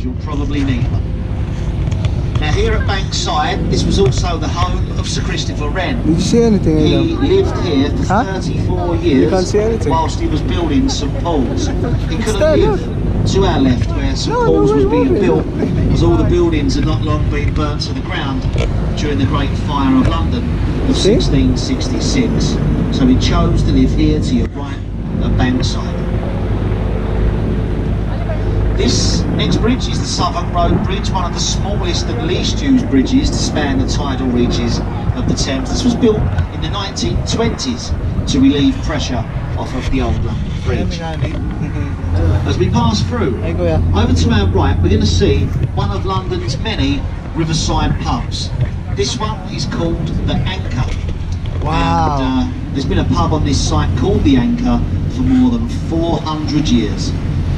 because you'll probably need one. Now here at Bankside, this was also the home of Sir Christopher Wren. Did you see anything? He lived here for 34 years You can't see anything. whilst he was building St Paul's. He couldn't there, live to our left where St Paul's was being built, because all the buildings had not long been burnt to the ground during the Great Fire of London of 1666. So he chose to live here to your right at Bankside. This next bridge is the Southwark Road Bridge, one of the smallest and least used bridges to span the tidal reaches of the Thames. This was built in the 1920s to relieve pressure off of the old London Bridge. As we pass through, over to our right, we're going to see one of London's many riverside pubs. This one is called the Anchor. Wow. And, there's been a pub on this site called the Anchor for more than 400 years.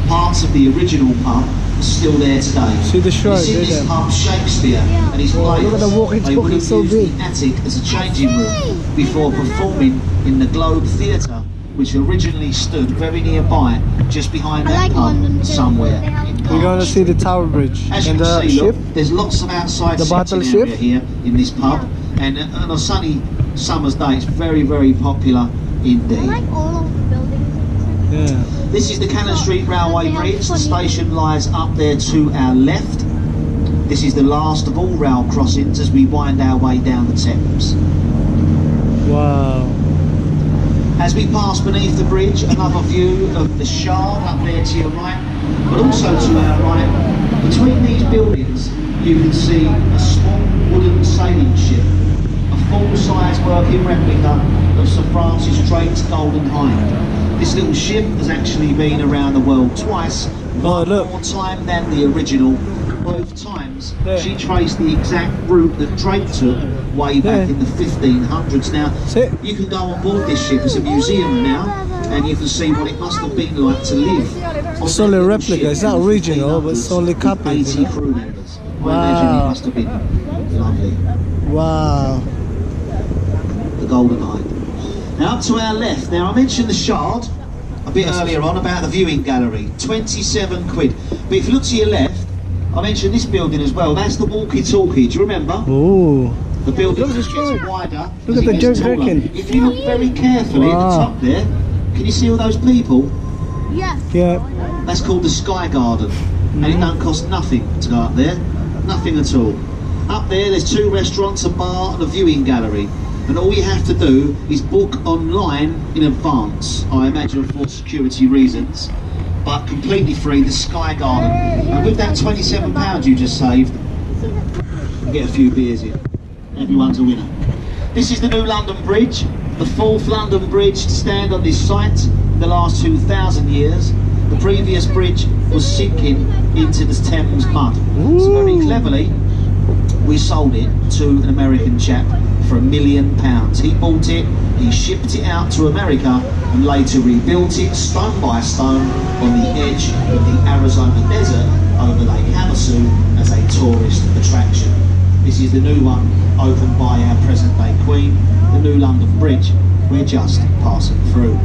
Parts of the original pub are still there today. See the shrine, in this pub, Shakespeare and his players, look at the walking they talk, would have it's so used big. the attic as a changing room before performing in the Globe Theatre, which originally stood very nearby, just behind that pub somewhere in We're going to Park. see the Tower Bridge As you and can the see, ship. look, there's lots of outside The seating battleship. area here in this pub, and on a sunny summer's day, it's very, very popular indeed. I like all of the buildings. Yeah. This is the Cannon Street Railway Bridge. The station lies up there to our left. This is the last of all rail crossings as we wind our way down the Thames. Wow. As we pass beneath the bridge, another view of the Shard up there to your right, but also to our right. Between these buildings, you can see a small wooden sailing ship, a full-size working replica of Sir Francis Drake's Golden Hind. This little ship has actually been around the world twice, one more time than the original. Both times she traced the exact route that Drake took way back in the 1500s. Now, you can go on board this ship as a museum now, and you can see what it must have been like to live. It's only a replica, it's not original, but it's only copied. 80 crew members. I imagine it must have been lovely. Wow. The Golden Hind. Now up to our left. Now I mentioned the Shard a bit earlier on about the viewing gallery. 27 quid. But if you look to your left, I mentioned this building as well. That's the walkie-talkie. Do you remember? Ooh. The building Look at gets the wider. Look as at it the gets Joe taller. Birkin. If you look very carefully at the top there, can you see all those people? Yeah. Yeah. That's called the Sky Garden. And it don't cost nothing to go up there. Nothing at all. Up there, there's 2 restaurants, a bar and a viewing gallery. And all you have to do is book online in advance, I imagine for security reasons, but completely free, the Sky Garden. And with that £27 you just saved, you get a few beers in. Everyone's a winner. This is the new London Bridge, the 4th London bridge to stand on this site in the last 2,000 years. The previous bridge was sinking into the Thames mud. So very cleverly, we sold it to an American chap for £1 million. He bought it, he shipped it out to America, and later rebuilt it stone by stone on the edge of the Arizona desert over Lake Havasu as a tourist attraction. This is the new one, opened by our present day Queen, the new London Bridge. We're just passing through.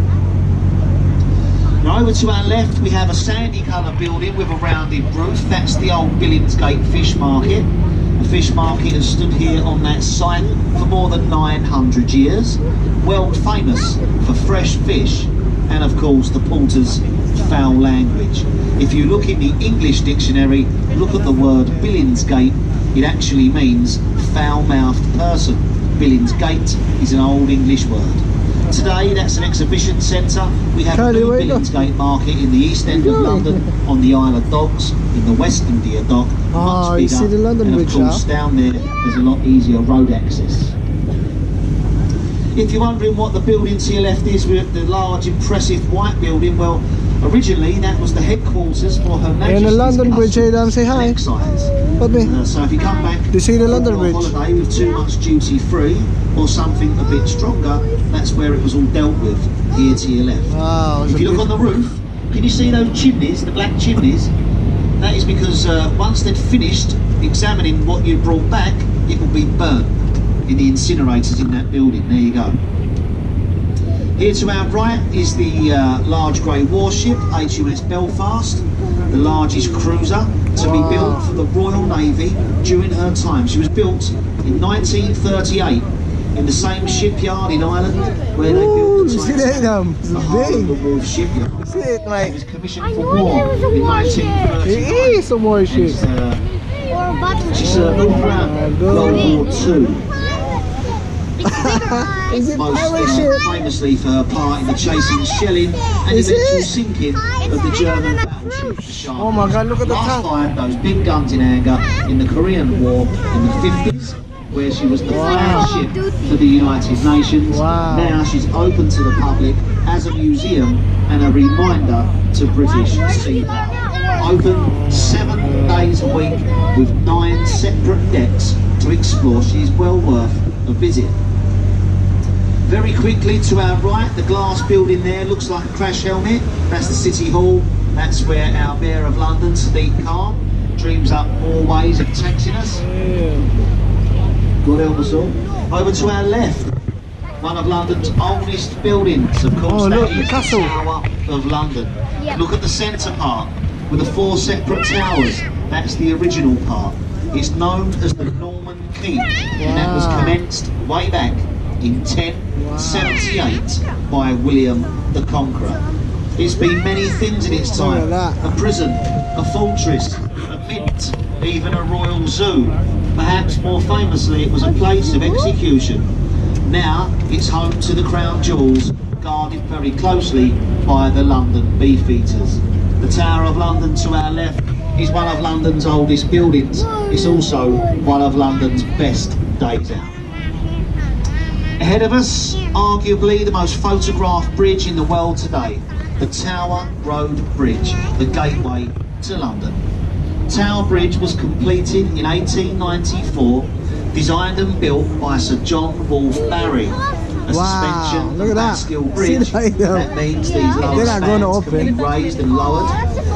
Now over to our left we have a sandy colour building with a rounded roof. That's the old Billingsgate Fish Market. The fish market has stood here on that site for more than 900 years. World famous for fresh fish and of course the porter's foul language. If you look in the English dictionary, look at the word Billingsgate, it actually means foul-mouthed person. Billingsgate is an old English word. Today that's an exhibition centre. We have a new Billingsgate Market in the East End of London, on the Isle of Dogs, in the West India Dock, much bigger, you see the London and of Bridge course down there there's a lot easier road access. If you're wondering what the building to your left is, with the large impressive white building, well originally that was the headquarters for Her Majesty's And the London Bridge, Customs say hi. and Excise. What me? So if you come back Do you see the London on a Bridge? holiday with too much duty free or something a bit stronger, that's where it was all dealt with, here to your left. Wow. If you look on the roof, can you see those chimneys, the black chimneys? That is because once they'd finished examining what you brought back, it will be burnt in the incinerators in that building. There you go. Here to our right is the large grey warship, HMS Belfast, the largest cruiser to be built for the Royal Navy during her time. She was built in 1938 in the same shipyard in Ireland where they Ooh, built the see that, Titanic, the Harbour Wharf shipyard. See it, It like, was commissioned I for knew war there was a in warship. 1939. it is a warship. It's, Or a button. she served all throughout World War II. Is it Most pirate ship? famously for her part in the chasing, shelling and Is eventual it? sinking of the German battleship the Shark. Oh my God, look at the Last tank. fired those big guns in anger in the Korean War in the 50s, where she was the flagship for the United Nations. Wow. Now she's open to the public as a museum and a reminder to British sea power. Open 7 days a week with 9 separate decks to explore. She's well worth a visit. Very quickly to our right, the glass building there looks like a crash helmet. That's the City Hall. That's where our Mayor of London, Sadiq Khan, dreams up more ways of taxing us. God help us all. Over to our left, one of London's oldest buildings, of course, Oh, look, that the is castle. the Tower of London. Yep. Look at the centre part with the 4 separate towers. That's the original part. It's known as the Norman Keep, and that was Wow. commenced way back in 1078 by William the Conqueror. It's been many things in its time: Look at that. a prison, a fortress, a mint, even a royal zoo. Perhaps more famously, it was a place of execution. Now it's home to the crown jewels, guarded very closely by the London Beefeaters. The Tower of London to our left is one of London's oldest buildings. It's also one of London's best days out. Ahead of us, arguably the most photographed bridge in the world today, the Tower Road Bridge, the gateway to London. Tower Bridge was completed in 1894, designed and built by Sir John Wolfe Barry. A Wow, suspension look at that. steel See bridge. that, though? That means these lower They're not going to spans can be open. raised and lowered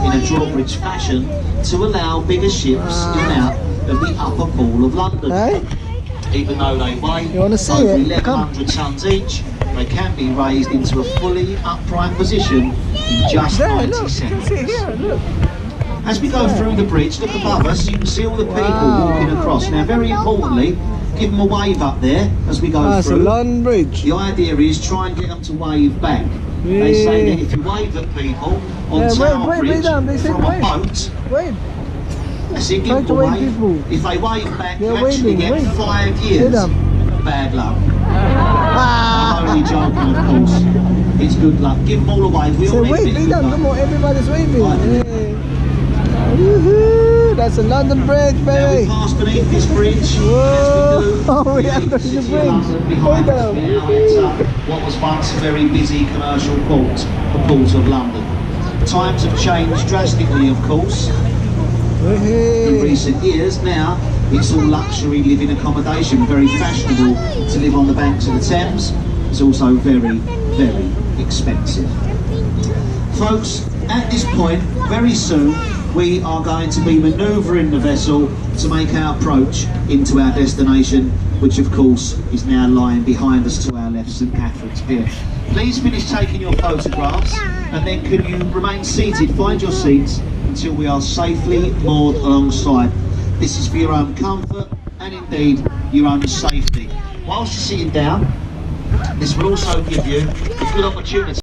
in a drawbridge fashion to allow bigger ships in and out of the upper pool of London. Hey? Even though they weigh You wanna see over it? 1,100 tons each, they can be raised into a fully upright position in just There, 90 look, you can seconds. see it here, look. As we go through the bridge, look above us, you can see all the people Wow. walking across. Now, very importantly, give them a wave up there as we go Ah, it's a through. London Bridge. The idea is try and get them to wave back. They say that if you wave at people on Yeah, Tower wait, Bridge down, they say from a wave. boat, Wait, I said Try give to them a wave wave. people. If they wave back, They're you actually waving, get wave. 5 Sit years. down. Bad luck. Ah! I'm only joking, of course. It's good luck. Give them all a wave. We all So need a wait, bit of wait good down, luck. come on, everybody's waving. Right. Hey. Woohoo! That's a London Bridge, Now we baby. pass beneath this bridge. Whoa. As we do, Oh, we the have to city see the of bridge. London behind Hold us. on. We now enter what was once a very busy commercial port, the Port of London. Times have changed drastically, of course, in Hey. recent years. Now it's all luxury living accommodation, very fashionable to live on the banks of the Thames. It's also very, very expensive. Folks, at this point, very soon, we are going to be manoeuvring the vessel to make our approach into our destination, which of course is now lying behind us to our left, St Catherine's Pier. Please finish taking your photographs, and then can you remain seated, find your seats until we are safely moored alongside. This is for your own comfort and indeed your own safety. Whilst you're sitting down, this will also give you a good opportunity